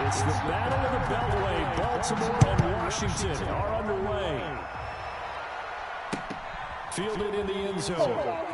It's the Battle of the Beltway. Baltimore and Washington are underway. Fielded in the end zone.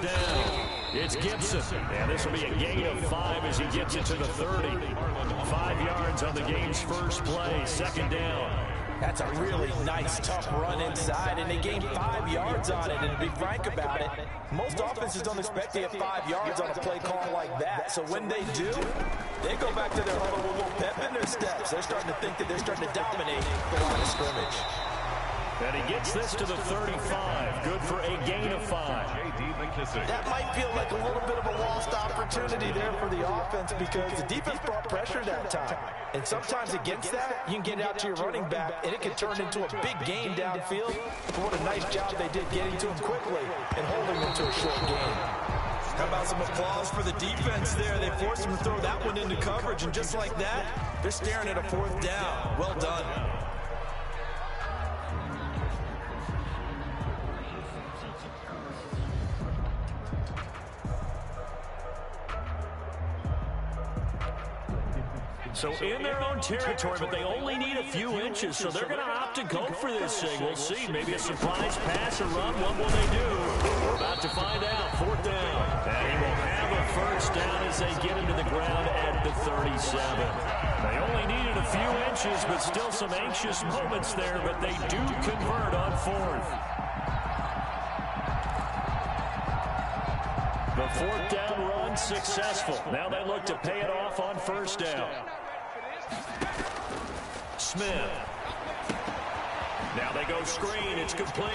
Down. It's Gibson. And this will be a gain of 5 as he gets it to the 30. 5 yards on the game's first play. Second down. That's a really nice, tough run inside, and they gained 5 yards on it. And to be frank about it, most offenses don't expect to get 5 yards on a play call like that. So when they do, they go back to their huddle with a little pep in their steps. They're starting to think that they're starting to dominate the line of scrimmage. And he gets this to the 35. Good for a gain of 5. That might feel like a little bit of a lost opportunity there for the offense because the defense brought pressure that time. And sometimes against that, you can get out to your running back, and it can turn into a big gain downfield. But what a nice job they did getting to him quickly and holding him to a short gain. How about some applause for the defense there? They forced him to throw that one into coverage, and just like that, they're staring at a 4th down. Well done. So in their own territory, but they only need a few inches, so they're going to opt to go for this thing. We'll see. Maybe a surprise pass or run. What will they do? We're about to find out. 4th down. And he will have a first down as they get him to the ground at the 37. They only needed a few inches, but still some anxious moments there, but they do convert on 4th. The 4th down run successful. Now they look to pay it off on 1st down. Smith. Now they go screen. It's complete.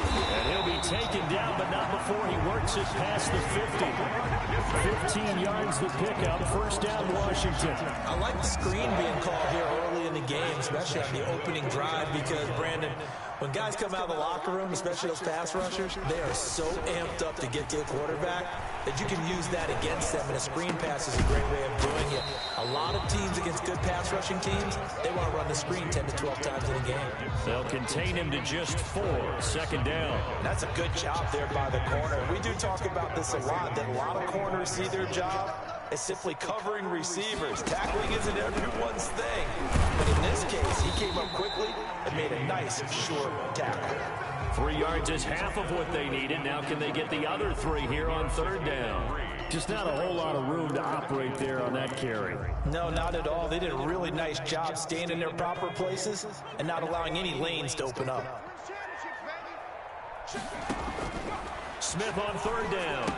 And he'll be taken down, but not before he works it past the 50. 15 yards the pickup. 1st down, Washington. I like the screen being called here early in the game, especially on the opening drive, because, Brandon, when guys come out of the locker room, especially those pass rushers, they are so amped up to get to the quarterback that you can use that against them, and a screen pass is a great way of doing it. A lot of teams against good pass rushing teams, they want to run the screen 10 to 12 times in a game. They'll contain him to just 4. 2nd down. That's a good job there by the corner. We do talk about this a lot, that a lot of corners see their job as simply covering receivers. Tackling isn't everyone's thing. But in this case, he came up quickly and made a nice, short tackle. 3 yards is half of what they needed. Now can they get the other 3 here on 3rd down? Just not a whole lot of room to operate there on that carry. No, not at all. They did a really nice job staying in their proper places and not allowing any lanes to open up. Smith on 3rd down.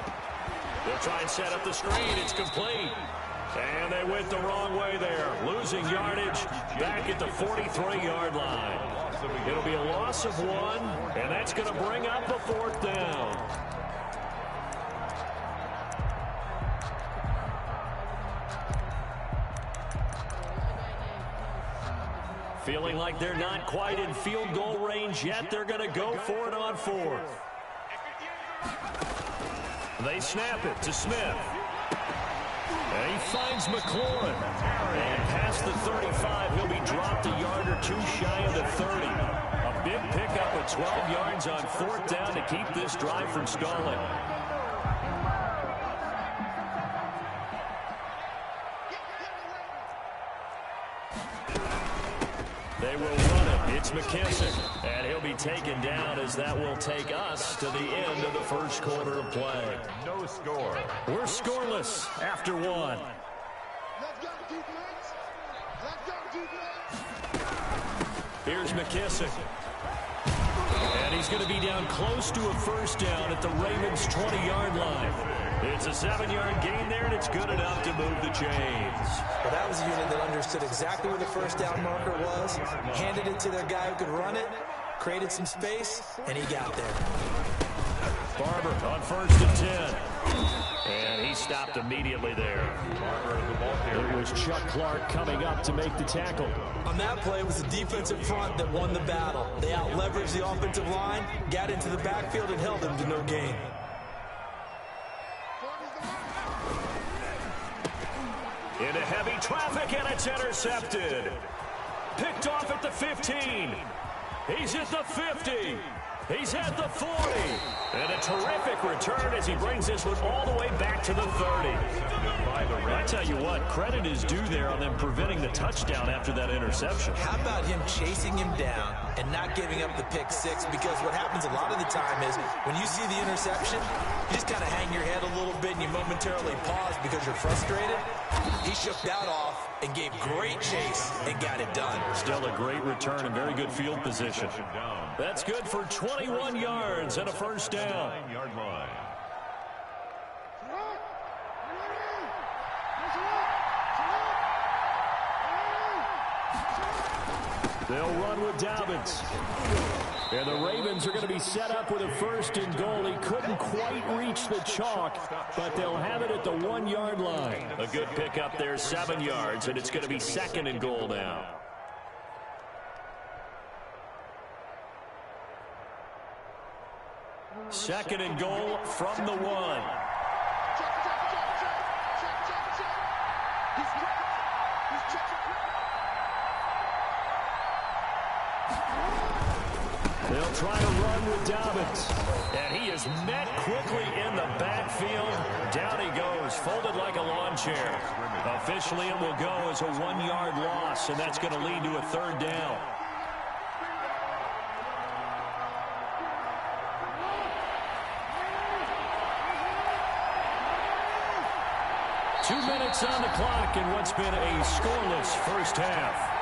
They'll try and set up the screen. It's complete. And they went the wrong way there. Losing yardage back at the 43-yard line. It'll be a loss of 1, and that's going to bring up a 4th down. Feeling like they're not quite in field goal range yet. They're going to go for it on 4th. They snap it to Smith. And he finds McLaurin. And past the 35, he'll be dropped a yard or 2 shy of the 30. A big pickup of 12 yards on 4th down to keep this drive from stalling. They will run it. It's McKissick. And he'll be taken down as that will take us to the end of the first quarter of play. No score. We're scoreless after 1. Here's McKissick. And he's going to be down close to a first down at the Ravens' 20-yard line. It's a 7-yard gain there, and it's good enough to move the chains. Well, that was a unit that understood exactly where the first down marker was, handed it to their guy who could run it, created some space, and he got there. Barber on 1st and 10. And he stopped immediately there. It was Chuck Clark coming up to make the tackle. On that play, it was the defensive front that won the battle. They out-leveraged the offensive line, got into the backfield, and held them to no gain. Into heavy traffic, and it's intercepted. Picked off at the 15. He's at the 50. He's at the 40. And a terrific return as he brings this one all the way back to the 30. I tell you what, credit is due there on them preventing the touchdown after that interception. How about him chasing him down and not giving up the pick six? Because what happens a lot of the time is when you see the interception, you just kind of hang your head a little bit and you momentarily pause because you're frustrated. He shook that off and gave great chase and got it done. Still a great return and very good field position. That's good for 21 yards and a first down. They'll run with Dobbins. And the Ravens are going to be set up with a first and goal. He couldn't quite reach the chalk, but they'll have it at the 1 yard line. A good pickup there, 7 yards, and it's going to be second and goal now. Second and goal from the 1. They'll try to run with Dobbins. And he is met quickly in the backfield. Down he goes, folded like a lawn chair. Officially, it will go as a 1 yard loss, and that's going to lead to a third down. Two minutes on the clock in what's been a scoreless first half.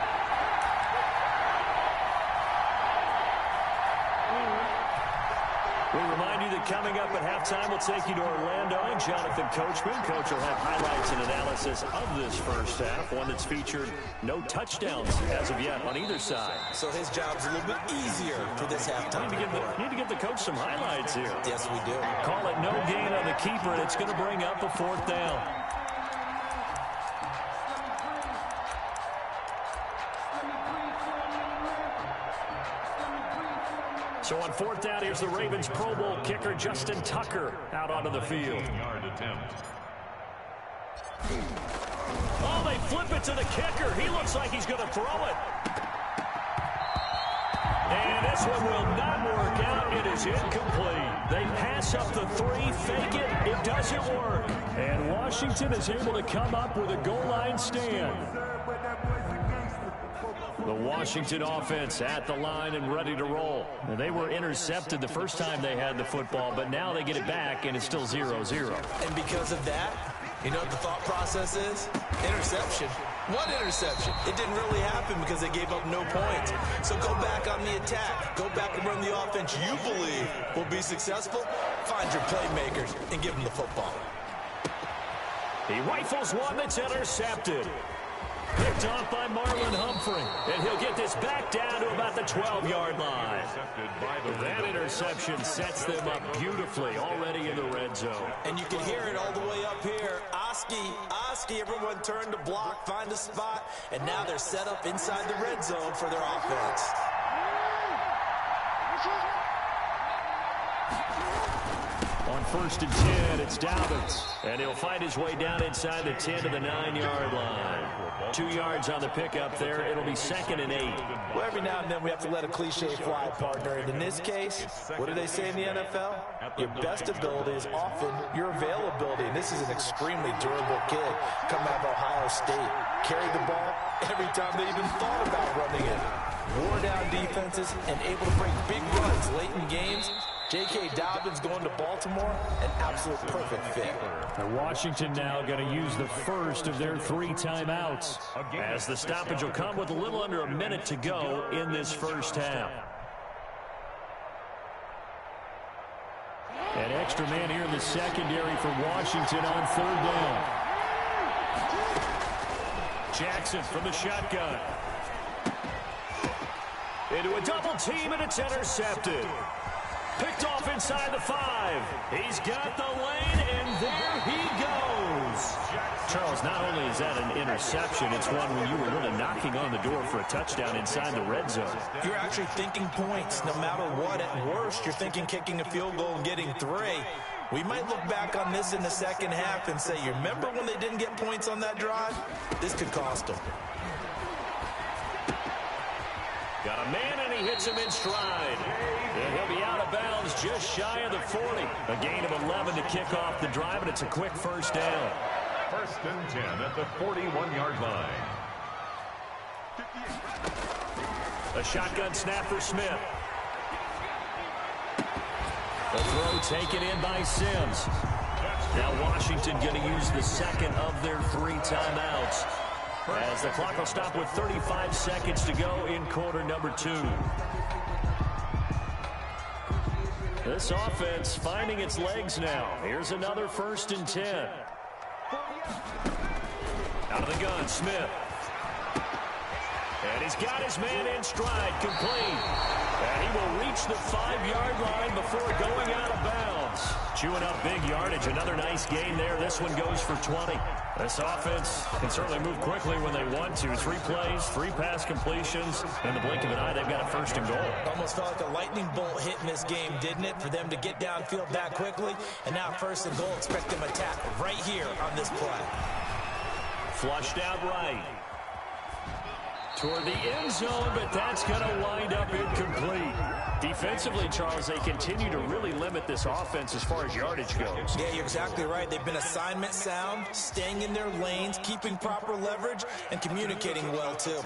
We remind you that coming up at halftime, we'll take you to Orlando and Jonathan Coachman. Coach will have highlights and analysis of this first half, one that's featured no touchdowns as of yet on either side. So his job's a little bit easier for this halftime. Need to get the coach some highlights here. Yes, we do. Call it no gain on the keeper, and it's going to bring up a fourth down. So on fourth down, here's the Ravens Pro Bowl kicker, Justin Tucker, out onto the field. Oh, they flip it to the kicker. He looks like he's going to throw it. And this one will not work out. It is incomplete. They pass up the 3, fake it. It doesn't work. And Washington is able to come up with a goal line stand. The Washington offense at the line and ready to roll. Now, they were intercepted the first time they had the football, but now they get it back, and it's still 0-0. And because of that, you know what the thought process is? Interception. What interception? It didn't really happen because they gave up no points. So go back on the attack. Go back and run the offense you believe will be successful. Find your playmakers and give them the football. He rifles one that's intercepted. Picked off by Marlon Humphrey. And he'll get this back down to about the 12-yard line. That interception sets them up beautifully already in the red zone. And you can hear it all the way up here. Oski, everyone turned to block, find a spot, and now they're set up inside the red zone for their offense. On first and 10, it's Dobbins. And he'll find his way down inside the 10 to the 9-yard line. 2 yards on the pickup there. It'll be second and 8. Well, every now and then we have to let a cliche fly, partner. And in this case, what do they say in the NFL? Your best ability is often your availability. And this is an extremely durable kid coming out of Ohio State. Carried the ball every time they even thought about running it. Wore down defenses and able to break big runs late in games. J.K. Dobbins going to Baltimore, an absolute perfect fit. And Washington now going to use the first of their 3 timeouts, as the stoppage will come with a little under a minute to go in this first half. An extra man here in the secondary for Washington on third down. Jackson from the shotgun. Into a double team, and it's intercepted. Picked off inside the 5. He's got the lane, and there he goes. Charles, not only is that an interception, it's one when you were really knocking on the door for a touchdown inside the red zone. You're actually thinking points. No matter what, at worst, you're thinking kicking a field goal and getting 3. We might look back on this in the second half and say, you remember when they didn't get points on that drive? This could cost them. Got a man, and he hits him in stride. And he'll be out of bounds just shy of the 40. A gain of 11 to kick off the drive, and it's a quick first down. First and 10 at the 41-yard line. A shotgun snap for Smith. The throw taken in by Sims. Now Washington going to use the second of their 3 timeouts, as the clock will stop with 35 seconds to go in quarter number 2. This offense finding its legs now. Here's another first and 10. Out of the gun, Smith. And he's got his man in stride, complete. And he will reach the 5-yard line before going out of bounds. Chewing up big yardage. Another nice gain there. This one goes for 20. This offense can certainly move quickly when they want to. 3 plays, 3 pass completions. In the blink of an eye, they've got a first and goal. Almost felt like a lightning bolt hit in this game, didn't it? For them to get downfield that quickly. And now first and goal, expect them to attack right here on this play. Flushed out right. Toward the end zone, but that's going to wind up incomplete. Defensively, Charles, they continue to really limit this offense as far as yardage goes. Yeah, you're exactly right. They've been assignment sound, staying in their lanes, keeping proper leverage, and communicating well, too.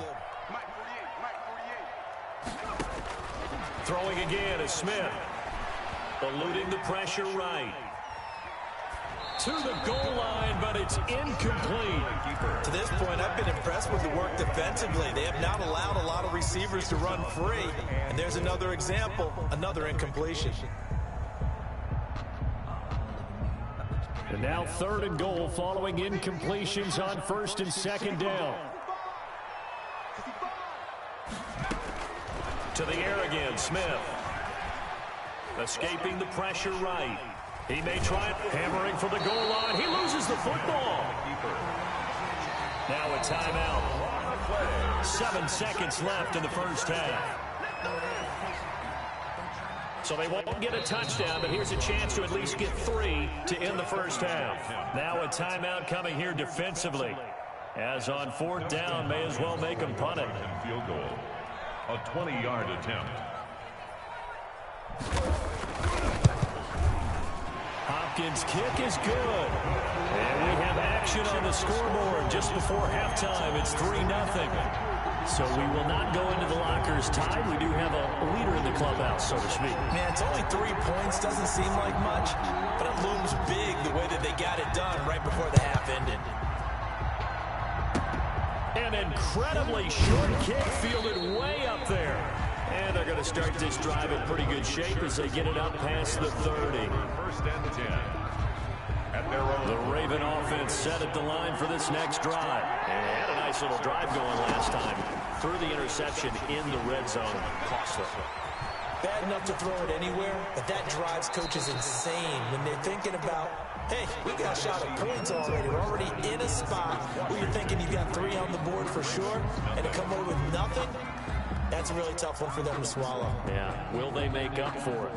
Throwing again is Smith. Eluding the pressure right. To the goal line, but it's incomplete. To this point, I've been impressed with the work defensively. They have not allowed a lot of receivers to run free. And there's another example, another incompletion. And now 3rd and goal following incompletions on 1st and 2nd down. To the air again, Smith. Escaping the pressure right. He may try it, hammering for the goal line. He loses the football. Now a timeout. 7 seconds left in the first half. So they won't get a touchdown, but here's a chance to at least get 3 to end the first half. Now a timeout coming here defensively. As on 4th down, may as well make them punt it. Field goal. A 20-yard attempt. Hopkins' kick is good. And we have action on the scoreboard just before halftime. It's 3-0. So we will not go into the lockers tied. We do have a leader in the clubhouse, so to speak. Man, it's only 3 points. Doesn't seem like much, but it looms big the way that they got it done right before the half ended. An incredibly short kick fielded way up there. And they're going to start this drive in pretty good shape as they get it up past the 30. First and 10. At their own. The Raven offense set at the line for this next drive. And they had a nice little drive going last time. Through the interception in the red zone. Costly. Bad enough to throw it anywhere, but that drives coaches insane when they're thinking about, hey, we got a shot at points already. We're already in a spot where you're thinking you've got 3 on the board for sure, and to come away with nothing, that's a really tough one for them to swallow. Yeah, will they make up for it?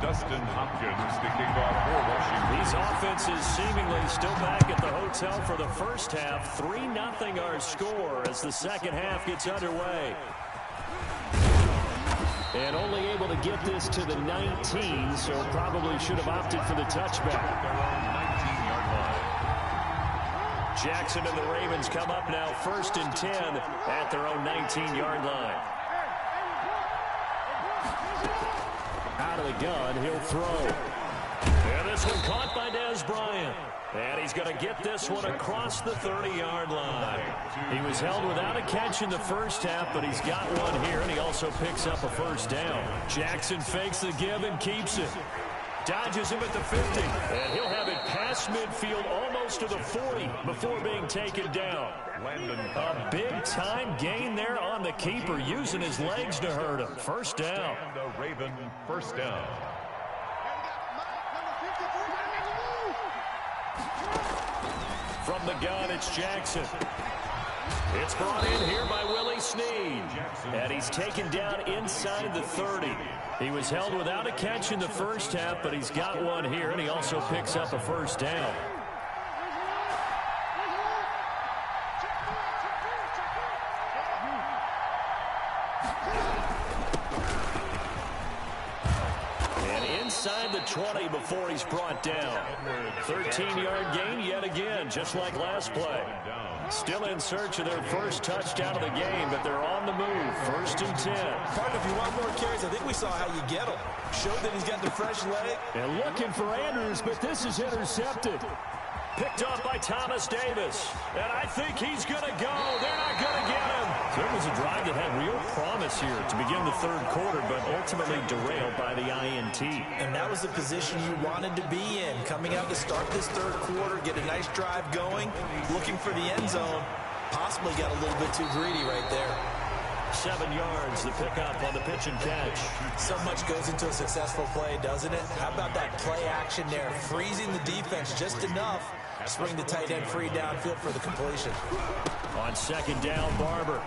Dustin Hopkins, the kickoff for Washington. These offenses seemingly still back at the hotel for the first half. 3-0 our score as the second half gets underway. And only able to get this to the 19, so probably should have opted for the touchback. Jackson and the Ravens come up now 1st and 10 at their own 19-yard line. Out of the gun, he'll throw. And this one caught by Dez Bryant. And he's going to get this one across the 30-yard line. He was held without a catch in the first half, but he's got one here, and he also picks up a first down. Jackson fakes the give and keeps it. Dodges him at the 50, and he'll have it pass across midfield almost to the 40 before being taken down. A big-time gain there on the keeper, using his legs to hurt him. First down. The Raven, first down. From the gun, it's Jackson. It's brought in here by Willie Snead. And he's taken down inside the 30. He was held without a catch in the first half, but he's got one here, and he also picks up a first down. Inside the 20 before he's brought down. 13-yard gain yet again, just like last play. Still in search of their first touchdown of the game, but they're on the move. First and 10. Partner, if you want more carries, I think we saw how you get them. Showed that he's got the fresh leg. And looking for Andrews, but this is intercepted. Picked up by Thomas Davis. And I think he's going to go. They're not going to get him. There was a drive that had real promise here to begin the third quarter, but ultimately derailed by the INT. And that was the position you wanted to be in. Coming out to start this third quarter, get a nice drive going, looking for the end zone. Possibly got a little bit too greedy right there. 7 yards, the pickup on the pitch and catch. So much goes into a successful play, doesn't it? How about that play action there? Freezing the defense just enough to spring the tight end free downfield for the completion. On second down, Barber.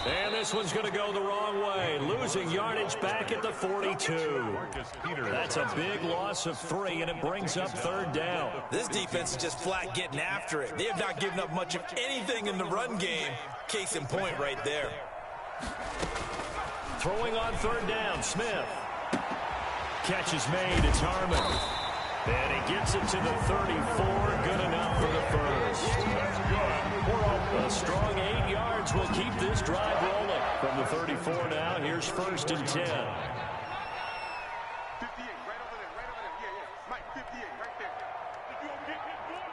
And this one's going to go the wrong way. Losing yardage back at the 42. That's a big loss of 3, and it brings up third down. This defense is just flat getting after it. They have not given up much of anything in the run game. Case in point right there. Throwing on third down, Smith. Catch is made, it's Harmon. And he gets it to the 34, good enough for the first. A strong 8 yards will keep this drive rolling. From the 34 now, here's first and 10. 58, right over there, yeah. Mike, 58, right there. Think you gonna get this, boy?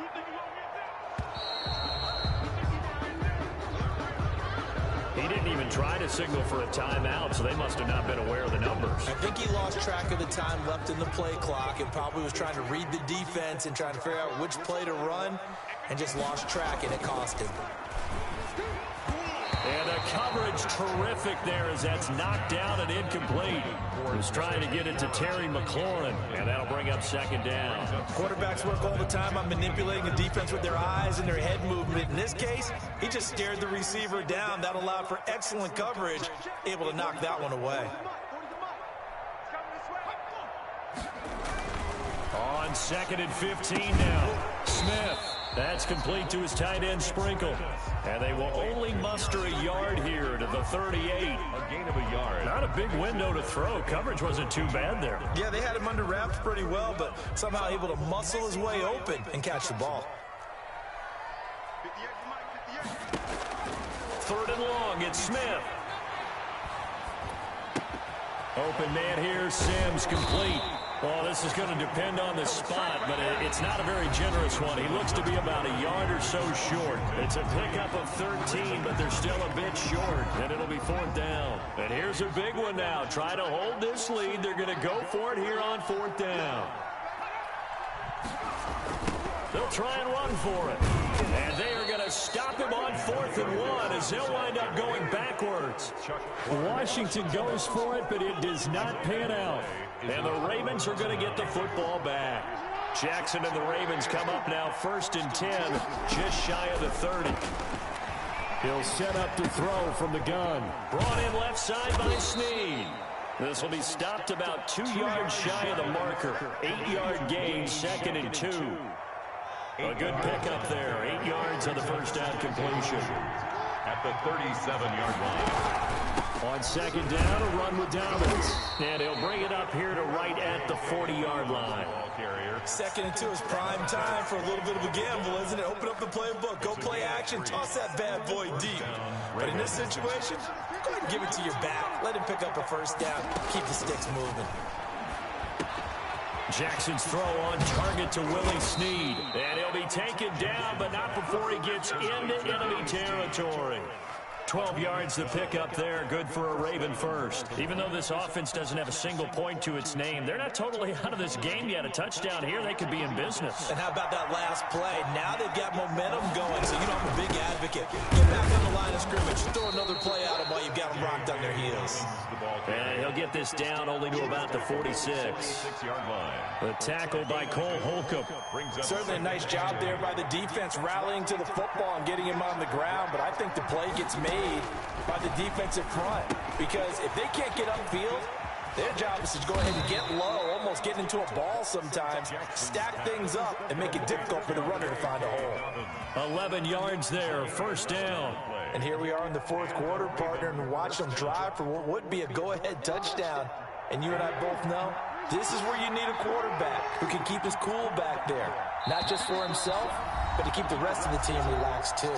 You think you gonna get that? He didn't even try to signal for a timeout, so they must have not been aware of the numbers. I think he lost track of the time left in the play clock and probably was trying to read the defense and trying to figure out which play to run and just lost track, and it cost him. And the coverage terrific there as that's knocked down and incomplete. He was trying to get it to Terry McLaurin, and that'll bring up second down. Quarterbacks work all the time on manipulating the defense with their eyes and their head movement. In this case, he just stared the receiver down. That allowed for excellent coverage, able to knock that one away. On second and 15 now, Smith. That's complete to his tight end, Sprinkle. And they will only muster a yard here to the 38. A gain of a yard. Not a big window to throw. Coverage wasn't too bad there. Yeah, they had him under wraps pretty well, but somehow able to muscle his way open and catch the ball. 58, Mike, 58. Third and long, it's Smith. Open man here, Sims, complete. Well, this is going to depend on the spot, but it's not a very generous one. He looks to be about a yard or so short. It's a pickup of 13, but they're still a bit short, and it'll be fourth down. And here's a big one now. Try to hold this lead. They're going to go for it here on fourth down. They'll try and run for it. And they are going to stop him on 4th and 1 as they'll wind up going backwards. Washington goes for it, but it does not pan out. And the Ravens are going to get the football back. Jackson and the Ravens come up now first and 10, just shy of the 30. He'll set up to throw from the gun. Brought in left side by Snead. This will be stopped about 2 yards shy of the marker. 8-yard gain, second and 2. A good pickup there. 8 yards on the first down completion. At the 37-yard line. On second down, a run with Dobbins. And he'll bring it up here to right at the 40-yard line. Second and 2 is prime time for a little bit of a gamble, isn't it? Open up the playbook, go play action, toss that bad boy deep. But in this situation, go ahead and give it to your back. Let him pick up a first down. Keep the sticks moving. Jackson's throw on target to Willie Snead. And he'll be taken down, but not before he gets into enemy territory. 12 yards to pick up there. Good for a Raven first. Even though this offense doesn't have a single point to its name, they're not totally out of this game yet. A touchdown here, they could be in business. And how about that last play? Now they've got momentum going, so I'm a big advocate. Get back on the line of scrimmage. Throw another play at them while you've got them rocked on their heels. And he'll get this down only to about the 46. The tackle by Cole Holcomb. Certainly a nice job there by the defense rallying to the football and getting him on the ground, but I think the play gets made by the defensive front because if they can't get upfield, their job is to go ahead and get low, almost get into a ball sometimes, stack things up, and make it difficult for the runner to find a hole. 11 yards there, first down. And here we are in the fourth quarter, partner, and watch them drive for what would be a go-ahead touchdown. And you and I both know this is where you need a quarterback who can keep his cool back there, not just for himself, but to keep the rest of the team relaxed too.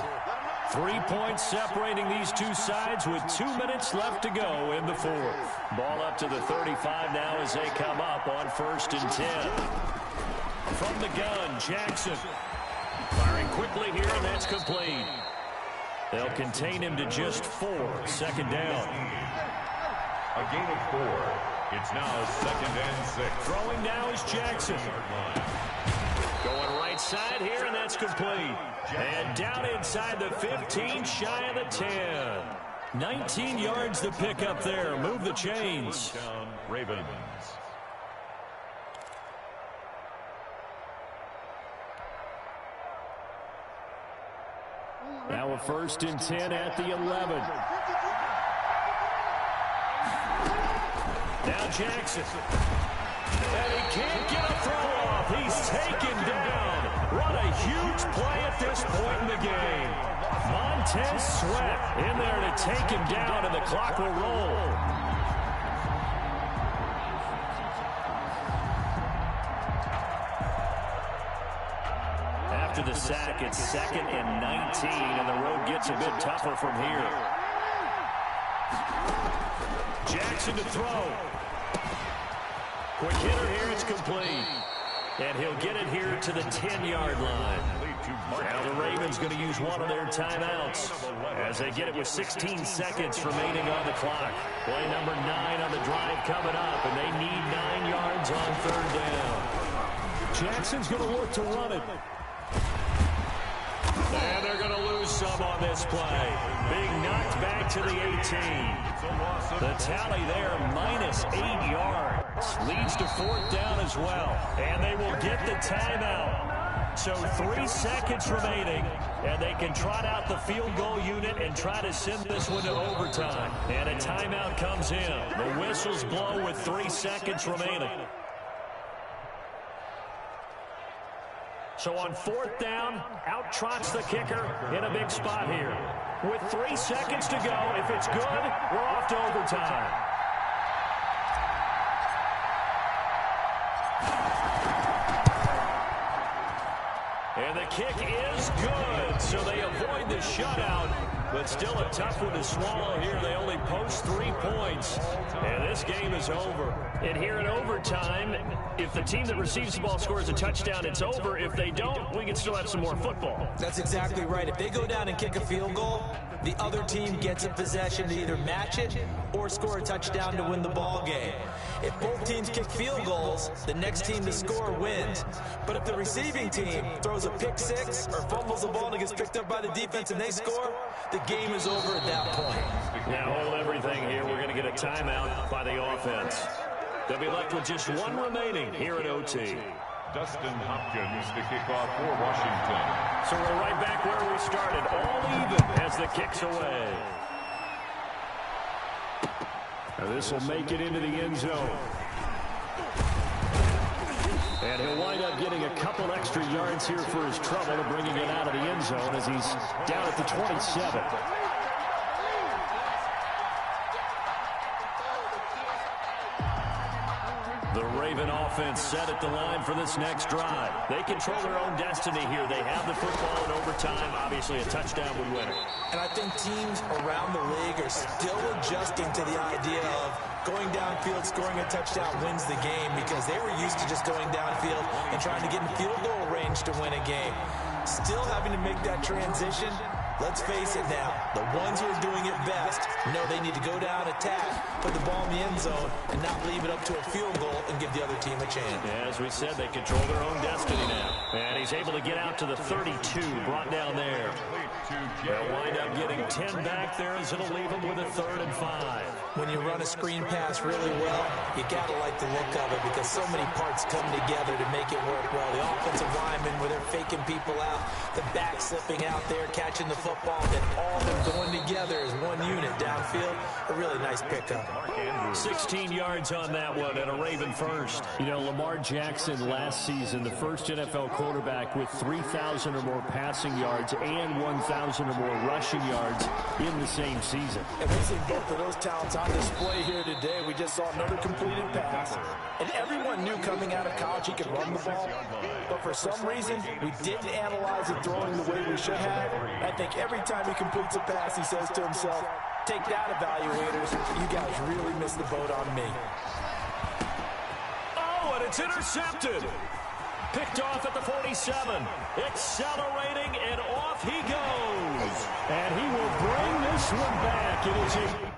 3 points separating these two sides with 2 minutes left to go in the fourth. Ball up to the 35 now as they come up on 1st and 10. From the gun, Jackson. Firing quickly here, and that's complete. They'll contain him to just 4. Second down. A gain of 4. It's now 2nd and 6. Throwing now is Jackson. Going right side here, and that's complete. And down inside the 15, shy of the 10. 19 yards to pick up there. Move the chains. Down Ravens. Now a 1st and 10 at the 11. Now Jackson. And he can't get a throw off. He's taken down. What a huge play at this point in the game. Montez Sweat in there to take him down, and the clock will roll. After the sack, it's 2nd and 19, and the road gets a bit tougher from here. Jackson to throw. Quick hitter here, it's complete. And he'll get it here to the 10-yard line. Now the Ravens going to use one of their timeouts as they get it with 16 seconds remaining on the clock. Play number 9 on the drive coming up, and they need 9 yards on 3rd down. Jackson's going to look to run it. And they're going to lose some on this play. Being knocked back to the 18. The tally there, minus 8 yards. Leads to 4th down as well. And they will get the timeout. So 3 seconds remaining. And they can trot out the field goal unit and try to send this one to overtime. And a timeout comes in. The whistles blow with 3 seconds remaining. So on 4th down, out trots the kicker in a big spot here. With 3 seconds to go, if it's good, we're off to overtime. And the kick is good, so they avoid the shutout. But still a tough one to swallow here. They only post 3 points. And this game is over. And here in overtime, if the team that receives the ball scores a touchdown, it's over. If they don't, we can still have some more football. That's exactly right. If they go down and kick a field goal, the other team gets a possession to either match it or score a touchdown to win the ball game. If both teams kick field goals, the next team to score wins. But if the receiving team throws a pick six or fumbles the ball and it gets picked up by the defense and they score, the game is over at that point. Now hold everything here. We're going to get a timeout by the offense. They'll be left with just 1 remaining here at OT. Dustin Hopkins to kick off for Washington. So we're right back where we started, all even as the kick's away. Now this will make it into the end zone. And he'll wind up getting a couple extra yards here for his trouble to bringing it out of the end zone as he's down at the 27. The Raven offense set at the line for this next drive. They control their own destiny here. They have the football in overtime. Obviously, a touchdown would win it. And I think teams around the league are still adjusting to the idea of going downfield, scoring a touchdown wins the game because they were used to just going downfield and trying to get in field goal range to win a game. Still having to make that transition, Let's face it now, the ones who are doing it best know they need to go down, attack, put the ball in the end zone, and not leave it up to a field goal and give the other team a chance. Yeah, as we said, they control their own destiny now. And he's able to get out to the 32, brought down there. They'll wind up getting 10 back there as it'll leave them with a 3rd and 5. When you run a screen pass really well, you got to like the look of it because so many parts come together to make it work well. The offensive linemen, where they're faking people out, the back slipping out there, catching the football, then all of them going together as one unit downfield. A really nice pickup. 16 yards on that one and a Raven first. You know, Lamar Jackson last season, the first NFL quarterback with 3,000 or more passing yards and 1,000 or more rushing yards in the same season. And we've seen both of those talents on display here today. We just saw another completed pass. And everyone knew coming out of college he could run the ball. But for some reason, we didn't analyze it throwing the way we should have. I think every time he completes a pass, he says to himself, take that, evaluators. You guys really missed the boat on me. Oh, and it's intercepted. Picked off at the 47. Accelerating, and off he goes. And he will bring this one back. It is a